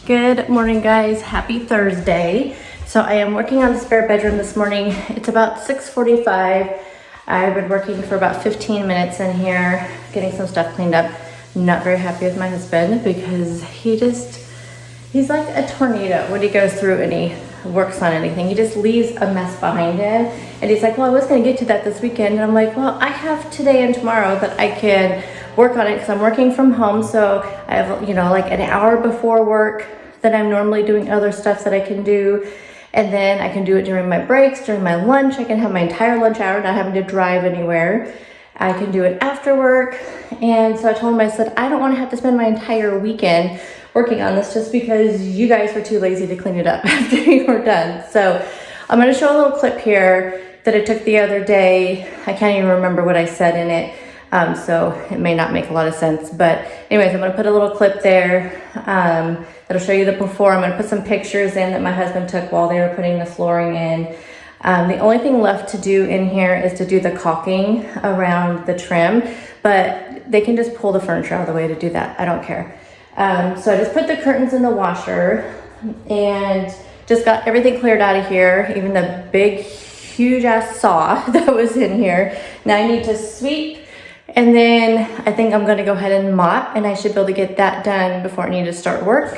Good morning, guys. Happy Thursday. So I am working on the spare bedroom this morning. It's about 6:45. I've been working for about 15 minutes in here, getting some stuff cleaned up. Not very happy with my husband because he's like a tornado when he goes through and he works on anything. He just leaves a mess behind him. And he's like, well, I was gonna get to that this weekend. And I'm like, well, I have today and tomorrow that I can work on it because I'm working from home. So I have, like an hour before work that I'm normally doing other stuff that I can do. And then I can do it during my breaks, during my lunch. I can have my entire lunch hour, not having to drive anywhere. I can do it after work. And so I told him, I said, I don't want to have to spend my entire weekend working on this just because you guys were too lazy to clean it up after you were done. So I'm going to show a little clip here that I took the other day. I can't even remember what I said in it. So it may not make a lot of sense, but anyways, I'm going to put a little clip there. That'll show you the before. I'm going to put some pictures in that my husband took while they were putting the flooring in. The only thing left to do in here is to do the caulking around the trim, but they can just pull the furniture out of the way to do that. I don't care. So I just put the curtains in the washer and just got everything cleared out of here, even the big, huge ass saw that was in here. Now I need to sweep. And then I think I'm gonna go ahead and mop, and I should be able to get that done before I need to start work.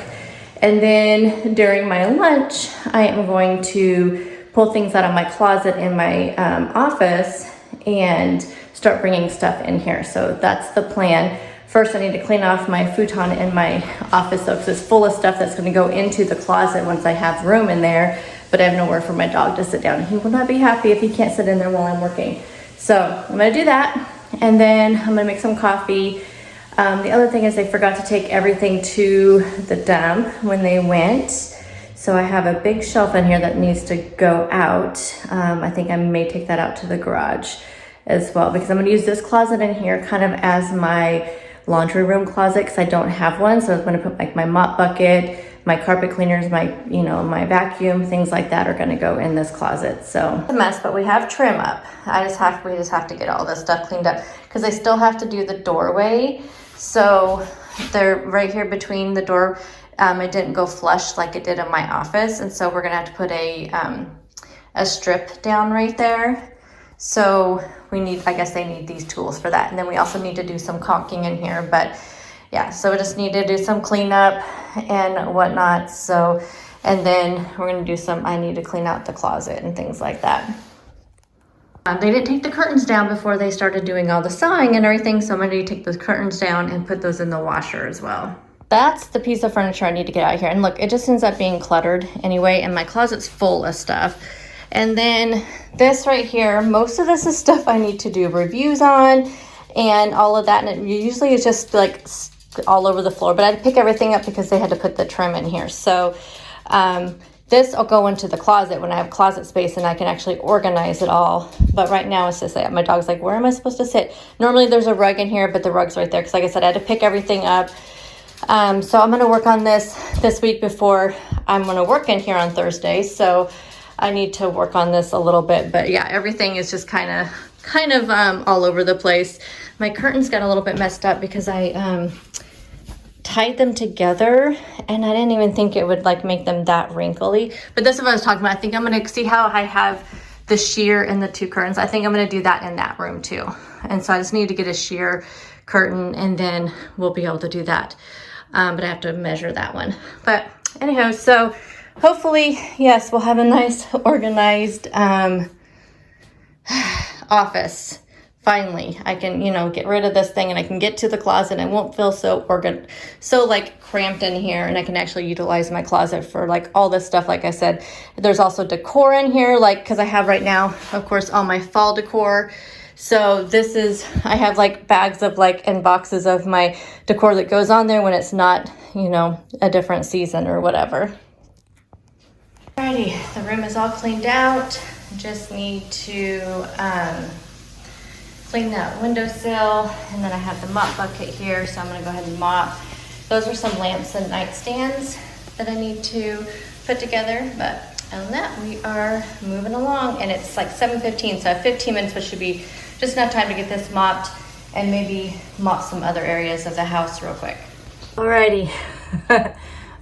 And then during my lunch, I am going to pull things out of my closet in my office and start bringing stuff in here. So that's the plan. First, I need to clean off my futon in my office though, because it's full of stuff that's gonna go into the closet once I have room in there, but I have nowhere for my dog to sit down. He will not be happy if he can't sit in there while I'm working. So I'm gonna do that. And then I'm gonna make some coffee. The other thing is they forgot to take everything to the dump when they went. So I have a big shelf in here that needs to go out. I think I may take that out to the garage as well because I'm gonna use this closet in here kind of as my laundry room closet because I don't have one. So I'm gonna put like my mop bucket, my carpet cleaners, my vacuum, things like that are gonna go in this closet. So it's a mess, but we have trim up. We just have to get all this stuff cleaned up because I still have to do the doorway. So they're right here between the door. It didn't go flush like it did in my office. And so we're gonna have to put a strip down right there. So I guess they need these tools for that. And then we also need to do some caulking in here, but yeah, so we just need to do some cleanup and whatnot. So, and then we're gonna do I need to clean out the closet and things like that. They didn't take the curtains down before they started doing all the sewing and everything. So I'm gonna take those curtains down and put those in the washer as well. That's the piece of furniture I need to get out of here. And look, it just ends up being cluttered anyway, and my closet's full of stuff. And then this right here, most of this is stuff I need to do reviews on and all of that. And it usually is just like all over the floor, but I had to pick everything up because they had to put the trim in here. So this will go into the closet when I have closet space and I can actually organize it all. But right now it's just like, my dog's like, where am I supposed to sit? Normally there's a rug in here, but the rug's right there. Cause like I said, I had to pick everything up. So I'm gonna work on this week before I'm gonna work in here on Thursday. So I need to work on this a little bit, but yeah, everything is just kind of all over the place. My curtains got a little bit messed up because I tied them together and I didn't even think it would like make them that wrinkly. But this is what I was talking about. I think I'm gonna see how I have the sheer in the two curtains. I think I'm gonna do that in that room too. And so I just need to get a sheer curtain and then we'll be able to do that. But I have to measure that one. But anyhow, so hopefully, yes, we'll have a nice organized office. Finally, I can, get rid of this thing and I can get to the closet. I won't feel so like cramped in here, and I can actually utilize my closet for like all this stuff. Like I said, there's also decor in here, like, cause I have right now, of course, all my fall decor. So I have like bags of and boxes of my decor that goes on there when it's not, a different season or whatever. Alrighty, the room is all cleaned out. Just need to, clean that windowsill, and then I have the mop bucket here, so I'm gonna go ahead and mop. Those are some lamps and nightstands that I need to put together, but other than that, we are moving along, and it's like 7:15, so I have 15 minutes, which should be just enough time to get this mopped and maybe mop some other areas of the house real quick. Alrighty,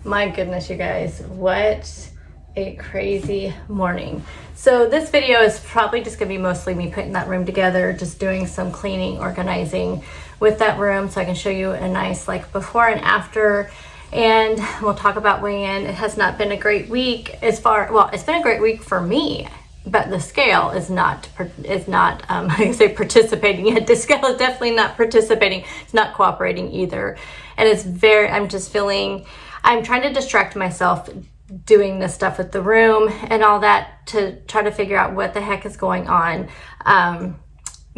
My goodness, you guys, what a crazy morning. So this video is probably just gonna be mostly me putting that room together, just doing some cleaning, organizing with that room so I can show you a nice like before and after, and we'll talk about weigh-in. It has not been a great week well, it's been a great week for me, but the scale is not I say participating yet. The scale is definitely not participating. It's not cooperating either. And it's I'm just feeling, I'm trying to distract myself doing this stuff with the room and all that to try to figure out what the heck is going on.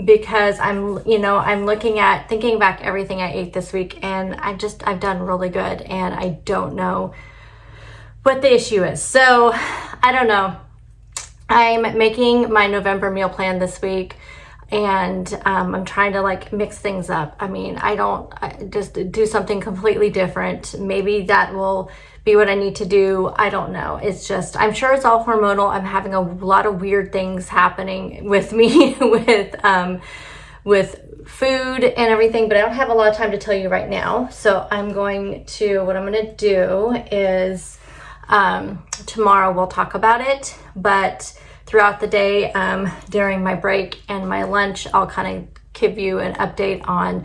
Because I'm thinking back everything I ate this week, and I've done really good, and I don't know what the issue is. So I don't know. I'm making my November meal plan this week, and I'm trying to like mix things up. I mean, I just do something completely different. Maybe that will be what I need to do. I don't know. It's just, I'm sure it's all hormonal. I'm having a lot of weird things happening with me with food and everything, but I don't have a lot of time to tell you right now. So what I'm going to do is tomorrow we'll talk about it, but throughout the day, during my break and my lunch, I'll kind of give you an update on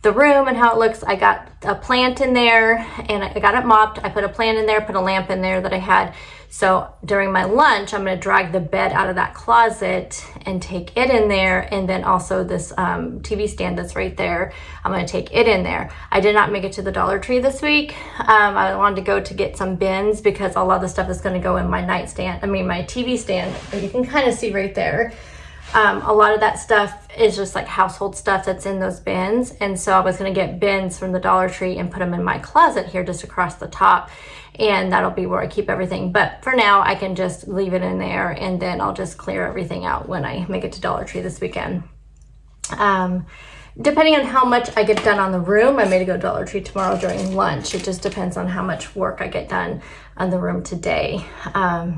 the room and how it looks. I got a plant in there and I got it mopped. I put a plant in there, put a lamp in there that I had. So during my lunch, I'm going to drag the bed out of that closet and take it in there. And then also this TV stand that's right there, I'm going to take it in there. I did not make it to the Dollar Tree this week. I wanted to go to get some bins because a lot of the stuff is going to go in my my TV stand. And you can kind of see right there. A lot of that stuff is just like household stuff that's in those bins. And so I was going to get bins from the Dollar Tree and put them in my closet here just across the top. And that'll be where I keep everything. But for now, I can just leave it in there, and then I'll just clear everything out when I make it to Dollar Tree this weekend. Depending on how much I get done on the room, I may go to Dollar Tree tomorrow during lunch. It just depends on how much work I get done on the room today.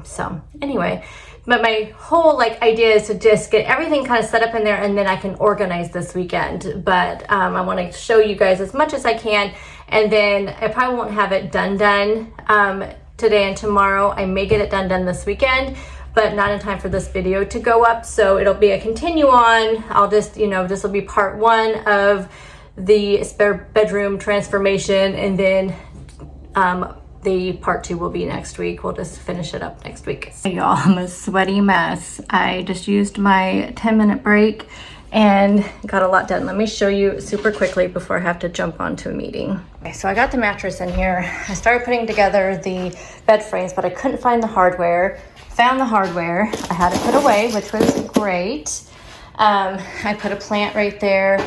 So anyway, but my whole idea is to just get everything kind of set up in there, and then I can organize this weekend. But I want to show you guys as much as I can, and then I probably won't have it done today and tomorrow. I may get it done this weekend, but not in time for this video to go up. So it'll be a continue on. I'll just, this will be part one of the spare bedroom transformation, and then the part two will be next week. We'll just finish it up next week. Hey y'all, I'm a sweaty mess. I just used my 10-minute break and got a lot done. Let me show you super quickly before I have to jump onto a meeting. Okay, so I got the mattress in here. I started putting together the bed frames, but I couldn't find the hardware. Found the hardware. I had it put away, which was great. I put a plant right there.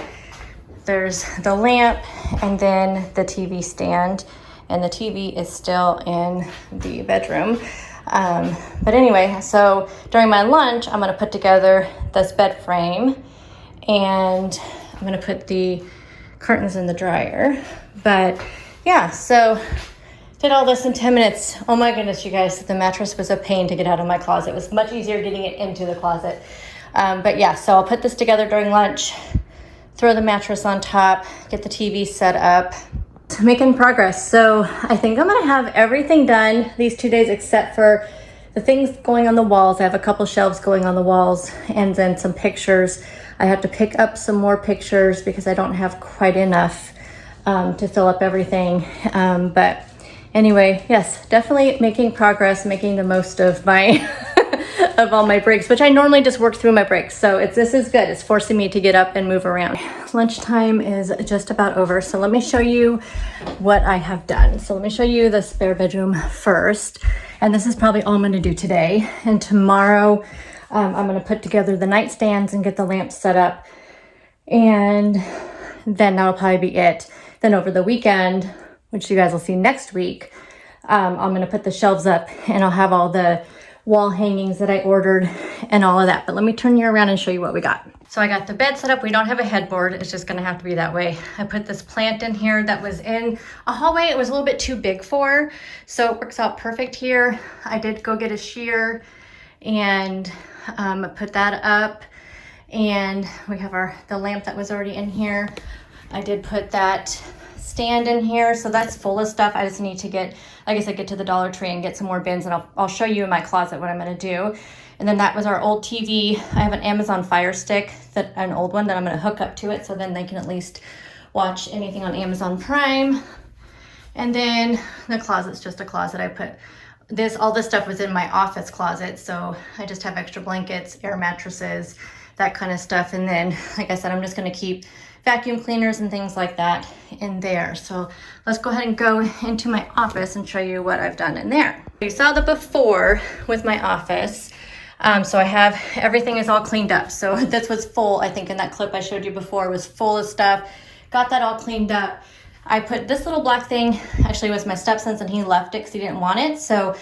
There's the lamp and then the TV stand. And the TV is still in the bedroom. But anyway, so during my lunch, I'm gonna put together this bed frame, and I'm gonna put the curtains in the dryer. But yeah, so did all this in 10 minutes. Oh my goodness, you guys, the mattress was a pain to get out of my closet. It was much easier getting it into the closet. But yeah, so I'll put this together during lunch, throw the mattress on top, get the TV set up. Making progress. So I think I'm gonna have everything done these 2 days except for the things going on the walls. I have a couple shelves going on the walls, and then some pictures. I have to pick up some more pictures because I don't have quite enough to fill up everything. But anyway, yes, definitely making progress, making the most of my of all my breaks, which I normally just work through my breaks. So this is good. It's forcing me to get up and move around. Lunchtime is just about over. So let me show you what I have done. So let me show you the spare bedroom first. And this is probably all I'm going to do today. And tomorrow, I'm going to put together the nightstands and get the lamps set up. And then that'll probably be it. Then over the weekend, which you guys will see next week, I'm going to put the shelves up, and I'll have all the wall hangings that I ordered and all of that. But let me turn you around and show you what we got. So I got the bed set up. We don't have a headboard. It's just gonna have to be that way. I put this plant in here that was in a hallway. It was a little bit too big for, so it works out perfect here. I did go get a shear and put that up. And we have the lamp that was already in here. I did put that stand in here, so that's full of stuff. I just need to get, like I said, get to the Dollar Tree and get some more bins, and I'll show you in my closet what I'm gonna do. And then that was our old TV. I have an Amazon Fire Stick, an old one that I'm gonna hook up to it, so then they can at least watch anything on Amazon Prime. And then the closet's just a closet. I put all this stuff was in my office closet, so I just have extra blankets, air mattresses, that kind of stuff. And then, like I said, I'm just gonna keep vacuum cleaners and things like that in there. So let's go ahead and go into my office and show you what I've done in there. You saw the before with my office. So I have, everything is all cleaned up. So this was full, I think in that clip I showed you before, was full of stuff. Got that all cleaned up. I put this little black thing, actually was my stepson's, and he left it because he didn't want it. So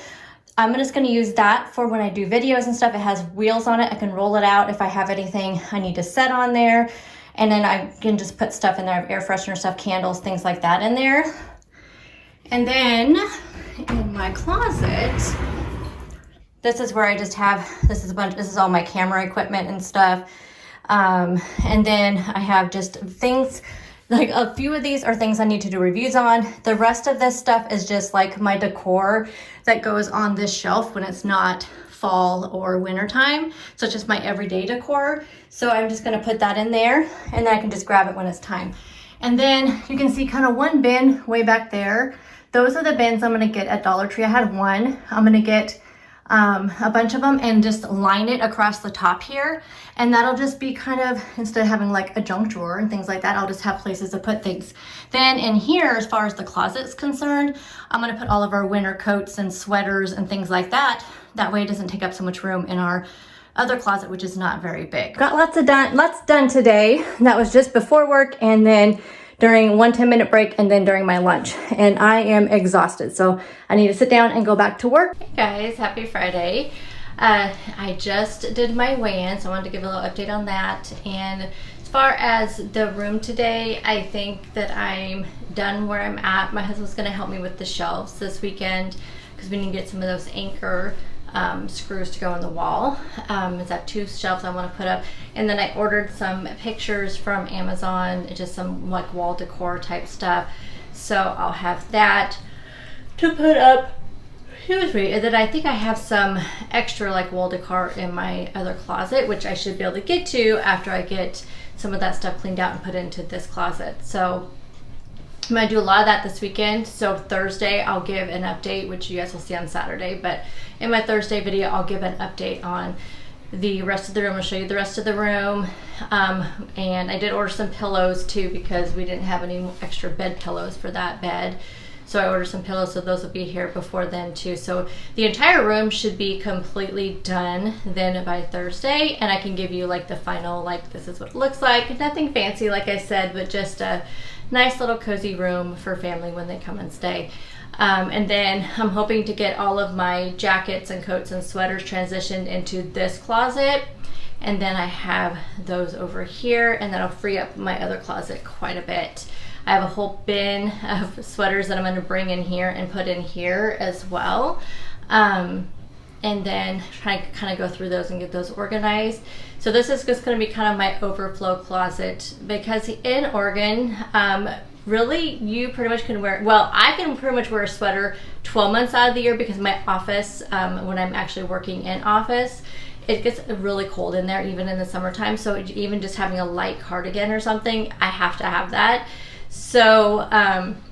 I'm just gonna use that for when I do videos and stuff. It has wheels on it. I can roll it out if I have anything I need to set on there. And then I can just put stuff in there, I have air freshener stuff, candles, things like that in there. And then in my closet, this is where I just have, this is all my camera equipment and stuff. And then I have just things, like a few of these are things I need to do reviews on. The rest of this stuff is just like my decor that goes on this shelf when it's not fall or winter time. So it's just my everyday decor. So I'm just gonna put that in there, and then I can just grab it when it's time. And then you can see kind of one bin way back there. Those are the bins I'm gonna get at Dollar Tree. I had one. I'm gonna get a bunch of them and just line it across the top here, and that'll just be kind of, instead of having like a junk drawer and things like that, I'll just have places to put things. Then in here, as far as the closet's concerned, I'm gonna put all of our winter coats and sweaters and things like that. That way it doesn't take up so much room in our other closet, which is not very big. Got lots done today. That was just before work, and then during one 10-minute break, and then during my lunch. And I am exhausted, so I need to sit down and go back to work. Hey guys, happy Friday. I just did my weigh-in, so I wanted to give a little update on that. And as far as the room today, I think that I'm done where I'm at. My husband's gonna help me with the shelves this weekend because we need to get some of those anchor screws to go on the wall. Is that 2 shelves I want to put up, and then I ordered some pictures from Amazon, just some like wall decor type stuff, so I'll have that to put up. Excuse me. And then I think I have some extra like wall decor in my other closet, which I should be able to get to after I get some of that stuff cleaned out and put into this closet. So I'm gonna do a lot of that this weekend. So Thursday I'll give an update, which you guys will see on Saturday, but in my Thursday video I'll give an update on the rest of the room. I'll show you the rest of the room. And I did order some pillows too, because we didn't have any extra bed pillows for that bed. So I ordered some pillows, so those will be here before then too. So the entire room should be completely done then by Thursday, and I can give you like the final, like this is what it looks like. Nothing fancy, like I said, but just a nice little cozy room for family when they come and stay. And then I'm hoping to get all of my jackets and coats and sweaters transitioned into this closet. And then I have those over here, and that'll free up my other closet quite a bit. I have a whole bin of sweaters that I'm going to bring in here and put in here as well. And then try to kind of go through those and get those organized. So this is just going to be kind of my overflow closet, because in Oregon, really you pretty much can wear, well, I can pretty much wear a sweater 12 months out of the year, because my office, when I'm actually working in office, it gets really cold in there even in the summertime. So even just having a light cardigan or something, I have to have that. So,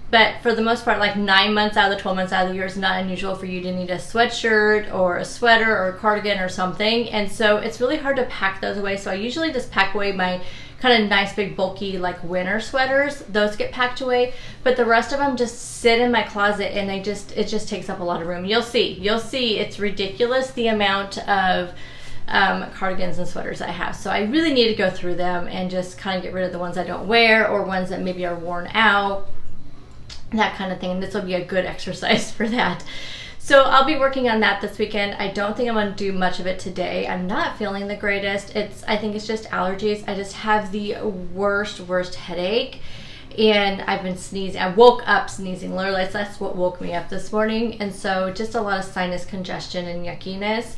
but for the most part, like 9 months out of the 12 months out of the year is not unusual for you to need a sweatshirt or a sweater or a cardigan or something. And so it's really hard to pack those away. So I usually just pack away my kind of nice big bulky like winter sweaters. Those get packed away, but the rest of them just sit in my closet, and it just takes up a lot of room. You'll see it's ridiculous the amount of cardigans and sweaters I have. So I really need to go through them and just kind of get rid of the ones I don't wear, or ones that maybe are worn out, that kind of thing. And this will be a good exercise for that. So I'll be working on that this weekend. I don't think I'm going to do much of it today. I'm not feeling the greatest. I think it's just allergies. I just have the worst headache, and I've been sneezing. I woke up sneezing. Literally, that's what woke me up this morning. And so just a lot of sinus congestion and yuckiness.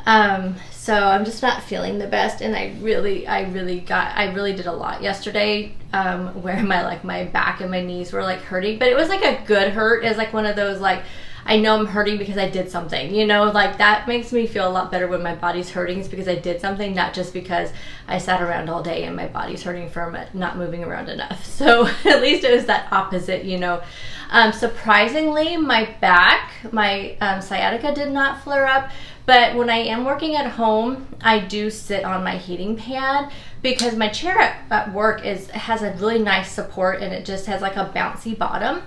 So I'm just not feeling the best, and I really did a lot yesterday, where my back and my knees were like hurting, but it was like a good hurt. It was like one of those, like, I know I'm hurting because I did something, you know, like that makes me feel a lot better when my body's hurting, is because I did something, not just because I sat around all day and my body's hurting from not moving around enough. So at least it was that opposite, you know. Surprisingly, my back, my sciatica did not flare up, but when I am working at home, I do sit on my heating pad, because my chair at work has a really nice support, and it just has like a bouncy bottom.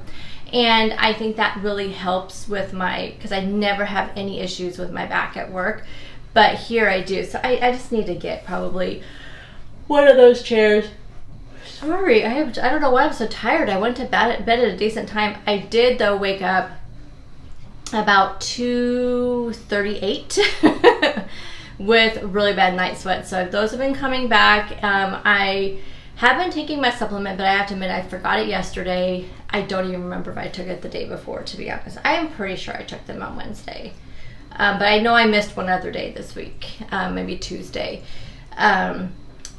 And I think that really helps with because I never have any issues with my back at work, but here I do. So I just need to get probably one of those chairs. Sorry, I don't know why I'm so tired. I went to bed at a decent time. I did, though, wake up about 2:38 with really bad night sweats. So those have been coming back. I have been taking my supplement, but I have to admit I forgot it yesterday. I don't even remember if I took it the day before, to be honest. I am pretty sure I took them on Wednesday. But I know I missed one other day this week, maybe Tuesday.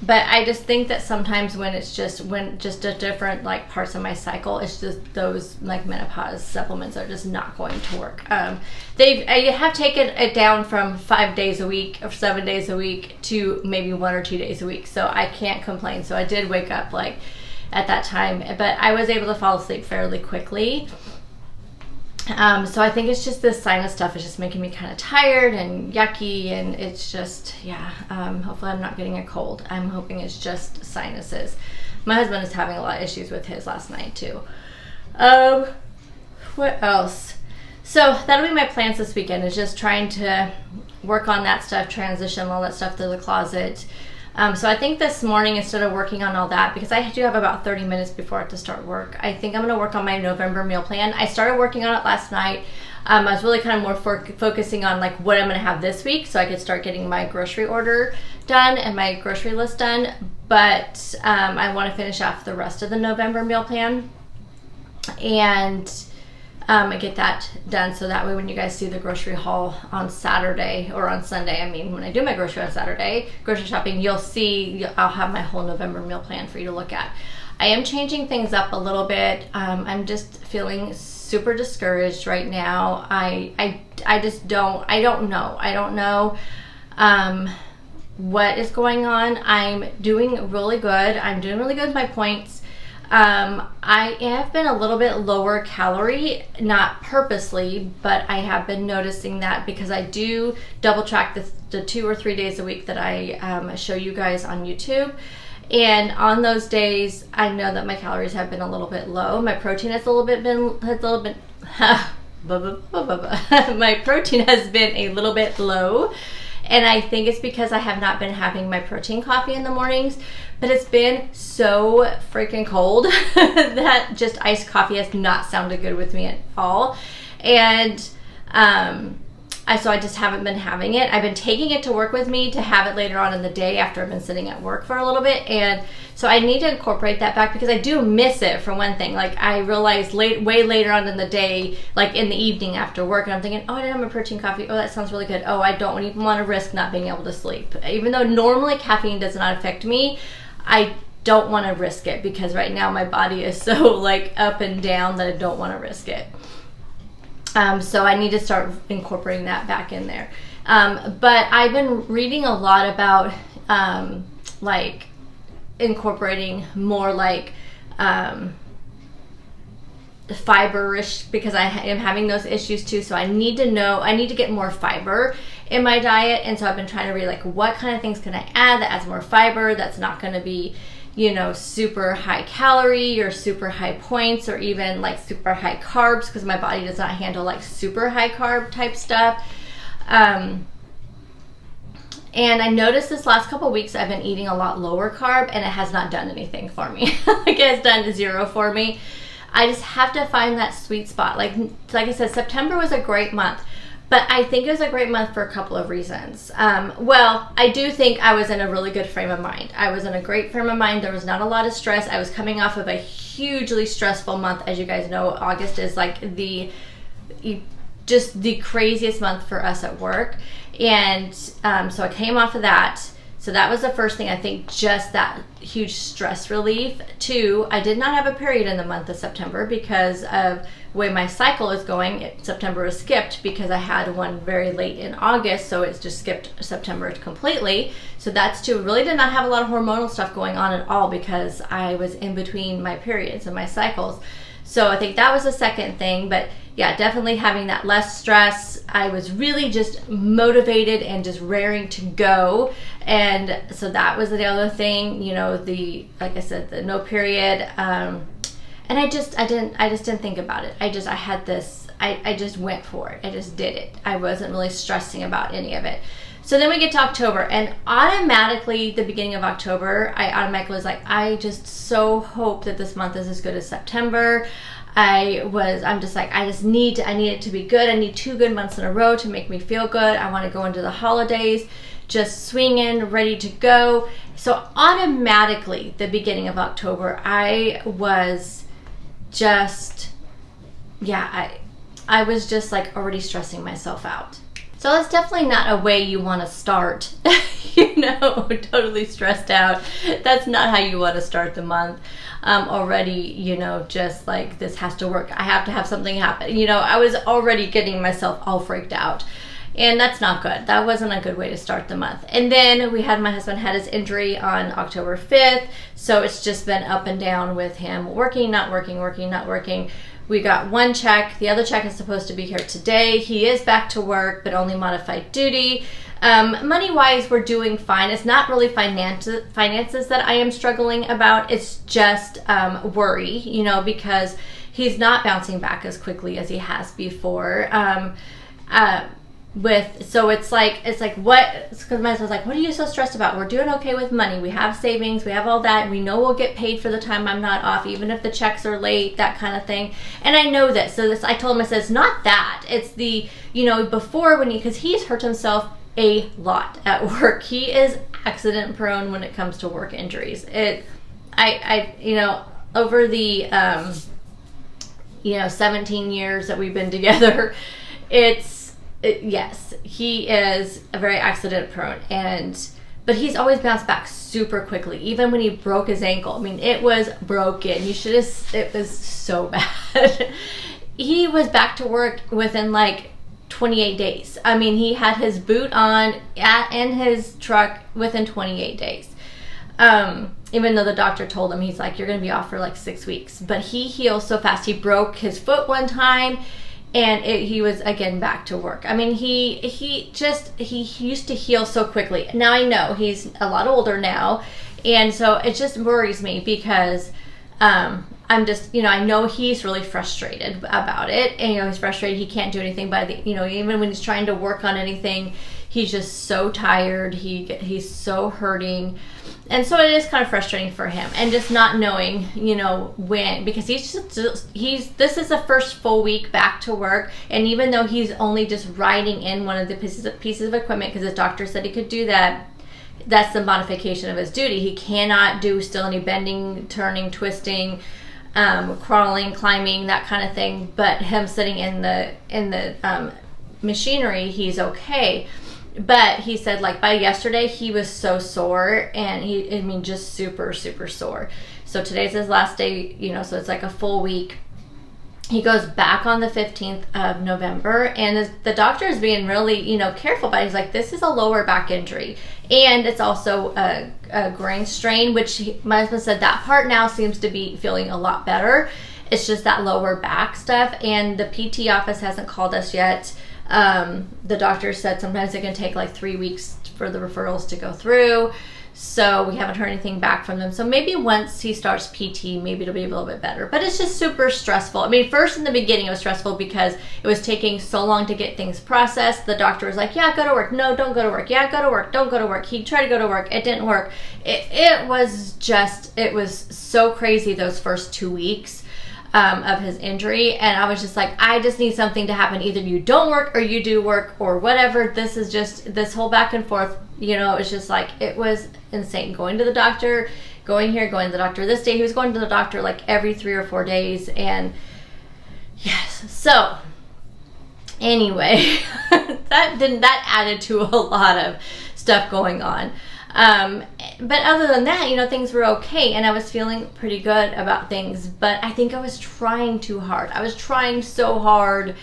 But I just think that sometimes when just a different like parts of my cycle, it's just those like menopause supplements are just not going to work. I have taken it down from 5 days a week or 7 days a week to maybe 1 or 2 days a week. So I can't complain. So I did wake up like at that time, but I was able to fall asleep fairly quickly. So I think it's just this sinus stuff is just making me kind of tired and yucky, and it's just, yeah, hopefully I'm not getting a cold. I'm hoping it's just sinuses. My husband is having a lot of issues with his last night too. What else? So that'll be my plans this weekend, is just trying to work on that stuff, transition all that stuff to the closet. So I think this morning, instead of working on all that, because I do have about 30 minutes before I have to start work, I think I'm going to work on my November meal plan. I started working on it last night. I was really kind of more focusing on like what I'm going to have this week, so I could start getting my grocery order done and my grocery list done. But I want to finish off the rest of the November meal plan and get that done, so that way when you guys see the grocery haul on Saturday or on Sunday, I mean when I do my grocery on Saturday, grocery shopping, you'll see I'll have my whole November meal plan for you to look at. I am changing things up a little bit. I'm just feeling super discouraged right now. I don't know what is going on. I'm doing really good. I'm doing really good with my points. I have been a little bit lower calorie, not purposely, but I have been noticing that because I do double track the 2 or 3 days a week that I show you guys on YouTube. And on those days, I know that my calories have been a little bit low. My protein has my protein has been a little bit low. And I think it's because I have not been having my protein coffee in the mornings, but it's been so freaking cold that just iced coffee has not sounded good with me at all. And so I just haven't been having it. I've been taking it to work with me to have it later on in the day after I've been sitting at work for a little bit. And so I need to incorporate that back because I do miss it, for one thing. Like I realized way later on in the day, like in the evening after work, and I'm thinking, oh, I didn't have my protein coffee. Oh, that sounds really good. Oh, I don't even want to risk not being able to sleep. Even though normally caffeine does not affect me, I don't want to risk it because right now my body is so like up and down that I don't want to risk it. So I need to start incorporating that back in there. But I've been reading a lot about like incorporating more like fiber-ish, because I am having those issues too. So I need to get more fiber in my diet. And so I've been trying to read like what kind of things can I add that adds more fiber, that's not going to be, you know, super high calorie or super high points or even like super high carbs, because my body does not handle like super high carb type stuff. And I noticed this last couple of weeks I've been eating a lot lower carb and it has not done anything for me. Like it has done 0 for me. I just have to find that sweet spot. Like I said, September was a great month. But I think it was a great month for a couple of reasons. Well, I do think I was in a really good frame of mind. I was in a great frame of mind. There was not a lot of stress. I was coming off of a hugely stressful month. As you guys know, August is like the just the craziest month for us at work. And so I came off of that. So that was the first thing, I think, just that huge stress relief. 2, I did not have a period in the month of September because of the way my cycle is going. September was skipped because I had one very late in August, so it's just skipped September completely. So that's 2. Really did not have a lot of hormonal stuff going on at all because I was in between my periods and my cycles. So I think that was the second thing. But yeah, definitely having that less stress. I was really just motivated and just raring to go. And so that was the other thing, you know, like I said, the no period. And I just didn't think about it. I just went for it. I just did it. I wasn't really stressing about any of it. So then we get to October, and automatically, the beginning of October, I automatically was like, I just so hope that this month is as good as September. I'm just like, I need it to be good. I need 2 good months in a row to make me feel good. I want to go into the holidays just swinging, ready to go. So automatically, the beginning of October, I was just, I was just like already stressing myself out. So that's definitely not a way you want to start, you know, totally stressed out. That's not how you want to start the month. Already, you know, just like, this has to work. I have to have something happen. You know, I was already getting myself all freaked out. And that's not good. That wasn't a good way to start the month. And then my husband had his injury on October 5th. So it's just been up and down with him working, not working, working, not working. We got 1 check. The other check is supposed to be here today. He is back to work, but only modified duty. Money-wise, we're doing fine. It's not really finances that I am struggling about. It's just worry, you know, because he's not bouncing back as quickly as he has before. So it's like what, because my husband's like, what are you so stressed about? We're doing okay with money. We have savings. We have all that. We know we'll get paid for the time I'm not off, even if the checks are late, that kind of thing. And I know this. So I told him, I said, it's not that. It's the, you know, before because he's hurt himself a lot at work. He is accident prone when it comes to work injuries. You know, over the, 17 years that we've been together, yes, he is a very accident prone, but he's always bounced back super quickly. Even when he broke his ankle, I mean, it was broken. It was so bad. He was back to work within like 28 days. I mean, he had his boot on in his truck within 28 days. Even though the doctor told him, he's like, you're going to be off for like 6 weeks. But he heals so fast. He broke his foot one time, and he was again back to work. I mean, he used to heal so quickly. Now I know he's a lot older now, and so it just worries me because I'm just, I know he's really frustrated about it, and he's frustrated he can't do anything by even when he's trying to work on anything, he's just so tired. He's so hurting. And so it is kind of frustrating for him, and just not knowing, when, because this is the first full week back to work. And even though he's only just riding in one of the pieces of equipment, because his doctor said he could do that, that's the modification of his duty. He cannot do still any bending, turning, twisting, crawling, climbing, that kind of thing. But him sitting in the machinery, he's okay. But he said, like, by yesterday, he was so sore, and just super, super sore. So today's his last day, so it's like a full week. He goes back on the 15th of November, and the doctor is being really, careful, but he's like, this is a lower back injury. And it's also a groin strain, which my husband said that part now seems to be feeling a lot better. It's just that lower back stuff, and the PT office hasn't called us yet. The doctor said sometimes it can take like 3 weeks for the referrals to go through. So we haven't heard anything back from them. So maybe once he starts PT, maybe it'll be a little bit better. But it's just super stressful. I mean, first in the beginning, it was stressful because it was taking so long to get things processed. The doctor was like, yeah, go to work. No, don't go to work. Yeah, go to work. Don't go to work. He tried to go to work. It didn't work. It was so crazy those first 2 weeks. Of his injury, and I was just like, I just need something to happen. Either you don't work or you do work or whatever. This is just this whole back and forth, it's just like, it was insane. Going to the doctor, going here, going to the doctor this day. He was going to the doctor like every 3 or 4 days, and yes. So Anyway, that added to a lot of stuff going on. But other than that, you know, things were okay, and I was feeling pretty good about things, but I think I was trying too hard. I was trying so hard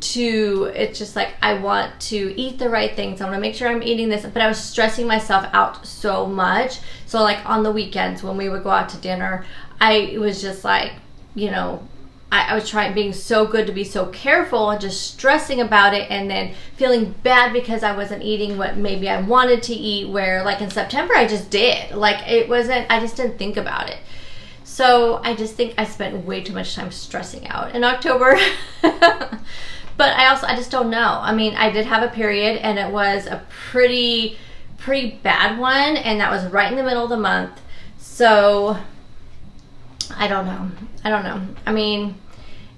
it's just like, I want to eat the right things. I want to make sure I'm eating this, but I was stressing myself out so much. So like on the weekends when we would go out to dinner, I was just like, you know, I was being so good to be so careful and just stressing about it, and then feeling bad because I wasn't eating what maybe I wanted to eat, where like in September I just did. Like I just didn't think about it. So I just think I spent way too much time stressing out in October. But I just don't know. I mean, I did have a period, and it was a pretty bad one, and that was right in the middle of the month. So I don't know. I mean,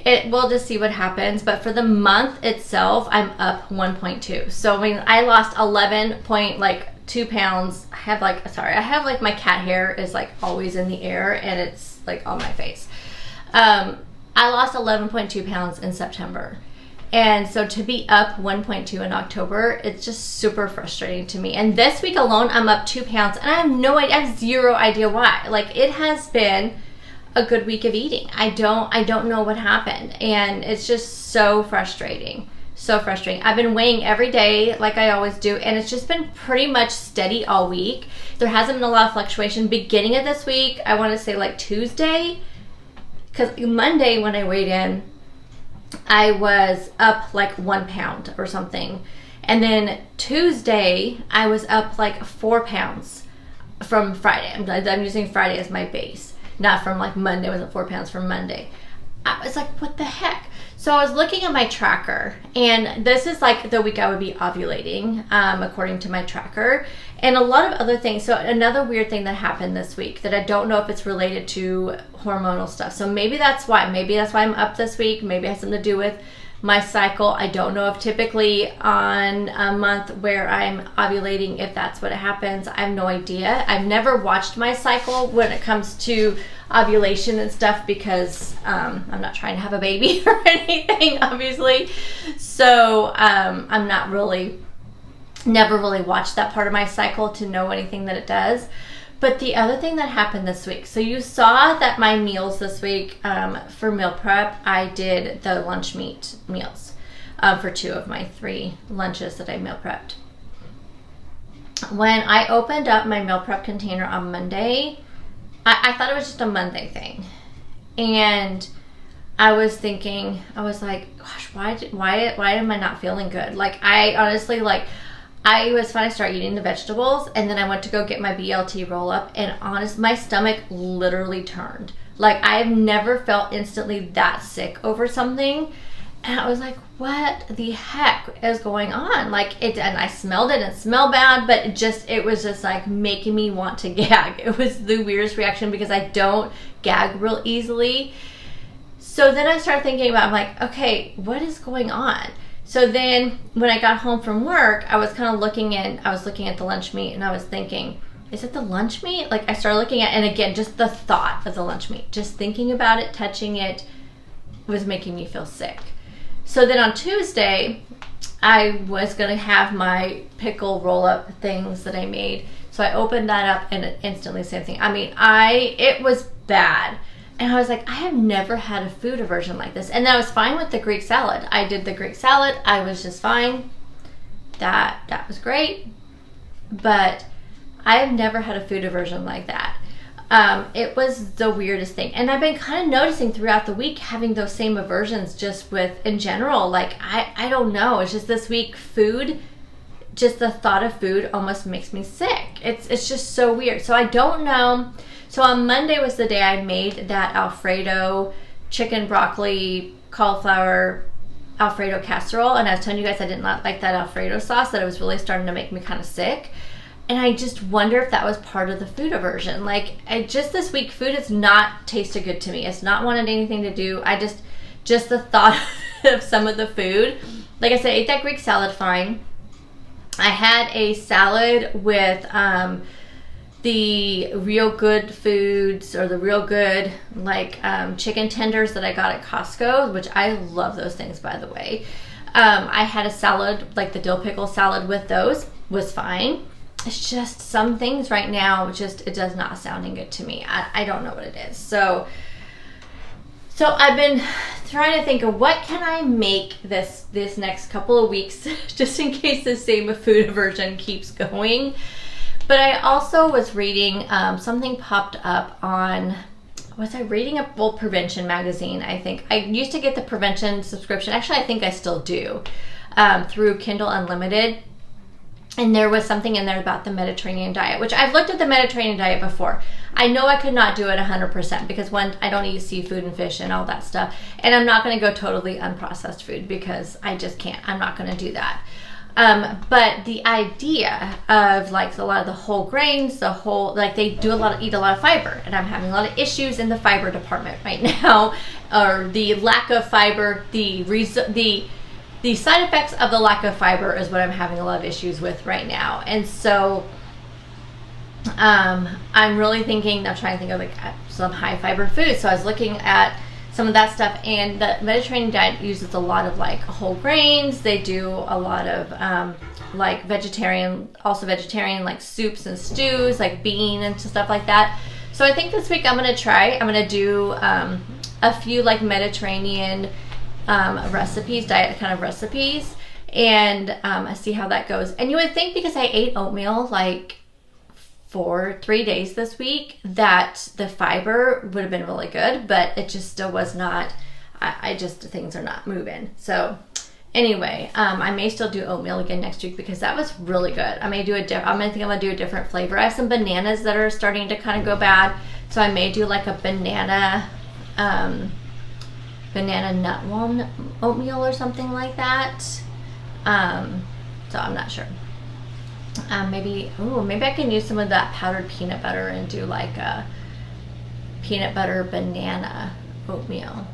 we'll just see what happens. But for the month itself, I'm up 1.2. So I mean, I lost 11.2 pounds. I have like my cat hair is like always in the air, and it's like on my face. I lost 11.2 pounds in September. And so to be up 1.2 in October, it's just super frustrating to me. And this week alone, I'm up 2 pounds, and I have zero idea why. Like, it has been a good week of eating. I don't know what happened, and it's just so frustrating. So frustrating. I've been weighing every day like I always do, and it's just been pretty much steady all week. There hasn't been a lot of fluctuation. Beginning of this week, I want to say like Tuesday, because Monday when I weighed in, I was up like 1 pound or something. And then Tuesday, I was up like 4 pounds from Friday. I'm using Friday as my base, not from like Monday. It wasn't 4 pounds from Monday. I was like, what the heck? So I was looking at my tracker, and this is like the week I would be ovulating, according to my tracker, and a lot of other things. So another weird thing that happened this week that I don't know if it's related to hormonal stuff. So maybe that's why I'm up this week. Maybe it has something to do with my cycle. I don't know if typically on a month where I'm ovulating, if that's what happens. I have no idea. I've never watched my cycle when it comes to ovulation and stuff, because I'm not trying to have a baby or anything, obviously. So I'm not really, never really watched that part of my cycle to know anything that it does. But the other thing that happened this week, so you saw that my meals this week, for meal prep, I did the lunch meat meals for 2 of my 3 lunches that I meal prepped. When I opened up my meal prep container on Monday, I thought it was just a Monday thing. And I was thinking, I was like, gosh, why am I not feeling good? Like, I honestly, like, it was fun. I started eating the vegetables, and then I went to go get my BLT roll up, and my stomach literally turned. Like, I've never felt instantly that sick over something. And I was like, what the heck is going on? Like, and I smelled it, and it smelled bad, but it was just like making me want to gag. It was the weirdest reaction, because I don't gag real easily. So then I started thinking about, I'm like, okay, what is going on? So then when I got home from work, I was kind of looking at the lunch meat, and I was thinking, is it the lunch meat? Like, I started looking at, and again, just the thought of the lunch meat, just thinking about it, touching it, was making me feel sick. So then on Tuesday, I was going to have my pickle roll-up things that I made. So I opened that up, and it instantly, same thing. I mean, it was bad. And I was like, I have never had a food aversion like this. And I was fine with the Greek salad. I did the Greek salad. I was just fine. That was great. But I have never had a food aversion like that. It was the weirdest thing. And I've been kind of noticing throughout the week having those same aversions just in general. Like, I don't know. It's just this week, food, just the thought of food almost makes me sick. It's just so weird. So I don't know. So on Monday was the day I made that Alfredo chicken, broccoli, cauliflower Alfredo casserole. And I was telling you guys I did not like that Alfredo sauce, that it was really starting to make me kind of sick. And I just wonder if that was part of the food aversion. Like, just this week, food has not tasted good to me. It's not wanted anything to do. I just the thought of some of the food. Like I said, I ate that Greek salad fine. I had a salad with the Real Good Foods, or the Real Good, like, chicken tenders that I got at Costco, which I love those things, by the way. I had a salad, like the dill pickle salad with those, was fine. It's just some things right now, it does not sounding good to me. I don't know what it is. So I've been trying to think of what can I make this next couple of weeks, just in case the same food aversion keeps going. But I also was reading, something popped up on, was I reading a prevention magazine, I think. I used to get the prevention subscription. Actually, I think I still do, through Kindle Unlimited. And there was something in there about the Mediterranean diet, which I've looked at the Mediterranean diet before. I know I could not do it 100% because one, I don't eat seafood and fish and all that stuff. And I'm not going to go totally unprocessed food because I just can't. I'm not going to do that. But the idea of like a lot of the whole grains, they do eat a lot of fiber, and I'm having a lot of issues in the fiber department right now, or the lack of fiber, the side effects of the lack of fiber is what I'm having a lot of issues with right now. And so I'm really thinking, I'm trying to think of like some high fiber food. So I was looking at some of that stuff, and the Mediterranean diet uses a lot of like whole grains. They do a lot of like vegetarian like soups and stews, like bean and stuff like that. So I think this week I'm going to do a few like Mediterranean diet kind of recipes, and see how that goes. And you would think, because I ate oatmeal like for 3 days this week, that the fiber would have been really good, but it just still was not. Things are not moving. So anyway, I may still do oatmeal again next week because that was really good. I think I'm gonna do a different flavor. I have some bananas that are starting to kind of go bad, so I may do like a banana nut walnut oatmeal or something like that. So I'm not sure. Maybe I can use some of that powdered peanut butter and do like a peanut butter banana oatmeal.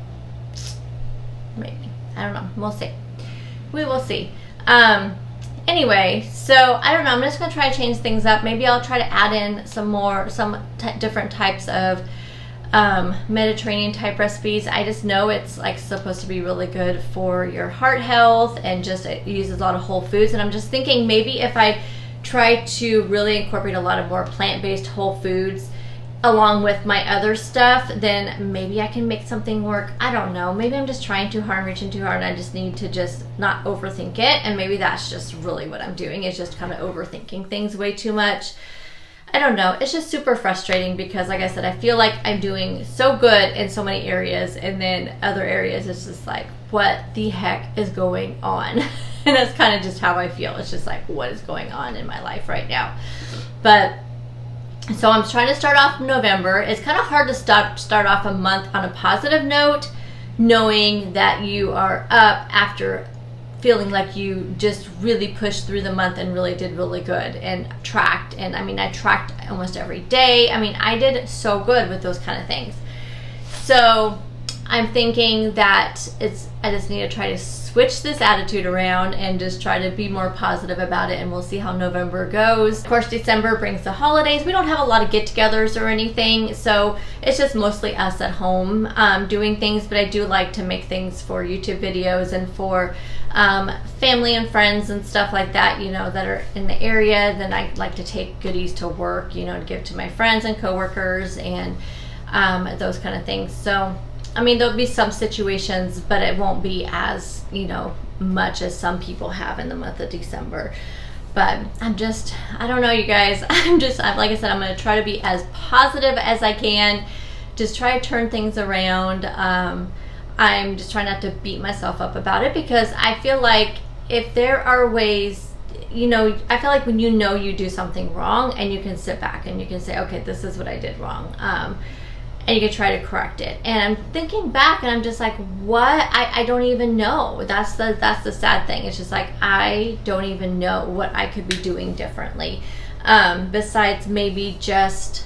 Maybe. I don't know. We'll see. We will see. Anyway, so I don't know. I'm just going to try to change things up. Maybe I'll try to add in some different types of Mediterranean type recipes. I just know it's like supposed to be really good for your heart health, and just it uses a lot of whole foods. And I'm just thinking, maybe if I try to really incorporate a lot of more plant-based whole foods along with my other stuff, then maybe I can make something work. I don't know. Maybe I'm just trying too hard and reaching too hard, and I just need to just not overthink it. And maybe that's just really what I'm doing, is just kind of overthinking things way too much. I don't know. It's just super frustrating because, like I said, I feel like I'm doing so good in so many areas, and then other areas it's just like, what the heck is going on? And that's kind of just how I feel. It's just like, what is going on in my life right now? But so I'm trying to start off November. It's kind of hard to start off a month on a positive note, knowing that you are up after feeling like you just really pushed through the month and really did really good and tracked. And I tracked almost every day. I did so good with those kind of things. So I'm thinking that I just need to try to switch this attitude around and just try to be more positive about it, and we'll see how November goes. Of course, December brings the holidays. We don't have a lot of get-togethers or anything, so it's just mostly us at home doing things, but I do like to make things for YouTube videos and for family and friends and stuff like that, that are in the area. Then I like to take goodies to work, to give to my friends and coworkers and those kind of things. So there'll be some situations, but it won't be as, much as some people have in the month of December. But I don't know, you guys. Like I said, I'm going to try to be as positive as I can. Just try to turn things around. I'm just trying not to beat myself up about it, because I feel like if there are ways, I feel like when you do something wrong, and you can sit back and you can say, okay, this is what I did wrong. And you can try to correct it. And I'm thinking back, and I'm just like, what? I don't even know. That's the sad thing. It's just like, I don't even know what I could be doing differently. Besides maybe just,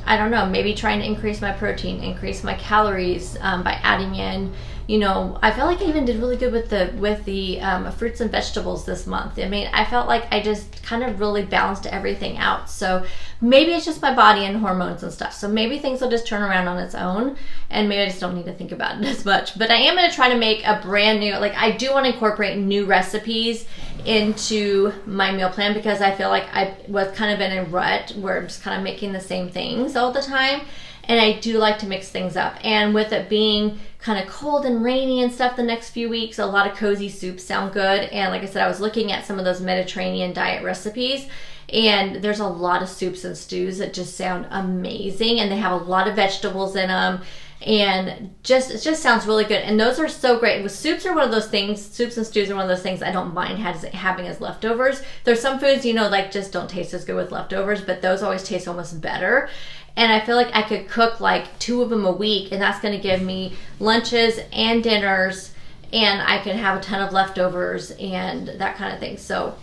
I don't know, maybe trying to increase my protein, increase my calories by adding in, You know, I felt like I even did really good with the fruits and vegetables this month. I mean, I felt like I just kind of really balanced everything out. So maybe it's just my body and hormones and stuff. So maybe things will just turn around on its own, and maybe I just don't need to think about it as much. But I am going to try to make a brand new, like I do want to incorporate new recipes into my meal plan, because I feel like I was kind of in a rut where I'm just kind of making the same things all the time. And I do like to mix things up. And with it being kind of cold and rainy and stuff the next few weeks, a lot of cozy soups sound good. And like I said, I was looking at some of those Mediterranean diet recipes, and there's a lot of soups and stews that just sound amazing, and they have a lot of vegetables in them, and it just sounds really good. And those are so great. With soups are one of those things, soups and stews are one of those things I don't mind having as leftovers. There's some foods, you know, like just don't taste as good with leftovers, but those always taste almost better. And I feel like I could cook like 2 of them a week, and that's going to give me lunches and dinners, and I can have a ton of leftovers and that kind of thing. So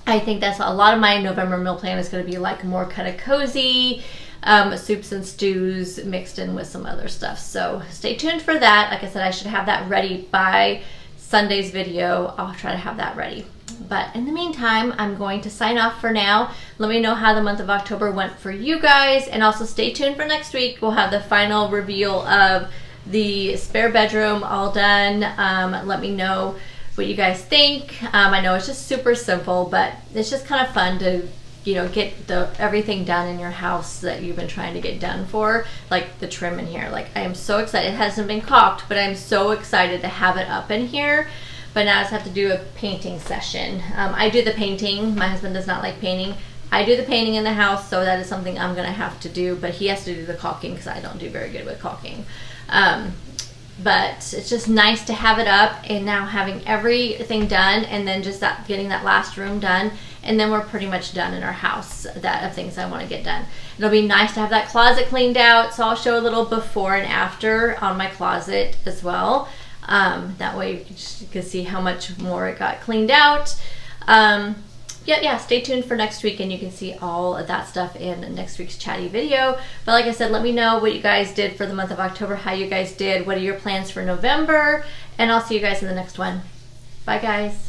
I think that's a lot of my November meal plan is going to be like more kind of cozy soups and stews mixed in with some other stuff. So stay tuned for that. Like I said, I should have that ready by Sunday's video. I'll try to have that ready. But in the meantime, I'm going to sign off for now. Let me know how the month of October went for you guys, and also stay tuned for next week. We'll have the final reveal of the spare bedroom all done. Let me know what you guys think. I know it's just super simple, but it's just kind of fun to, you know, get everything done in your house that you've been trying to get done for, like the trim in here. Like, I am so excited. It hasn't been caulked, but I'm so excited to have it up in here. But now I just have to do a painting session. I do the painting. My husband does not like painting. I do the painting in the house, so that is something I'm going to have to do. But he has to do the caulking because I don't do very good with caulking. But it's just nice to have it up, and now having everything done, and then just getting that last room done, and then we're pretty much done in our house of things I want to get done. It'll be nice to have that closet cleaned out, so I'll show a little before and after on my closet as well. That way you can see how much more it got cleaned out. Yeah, stay tuned for next week, and you can see all of that stuff in next week's chatty video. But like I said, let me know what you guys did for the month of October, how you guys did, what are your plans for November, and I'll see you guys in the next one. Bye, guys.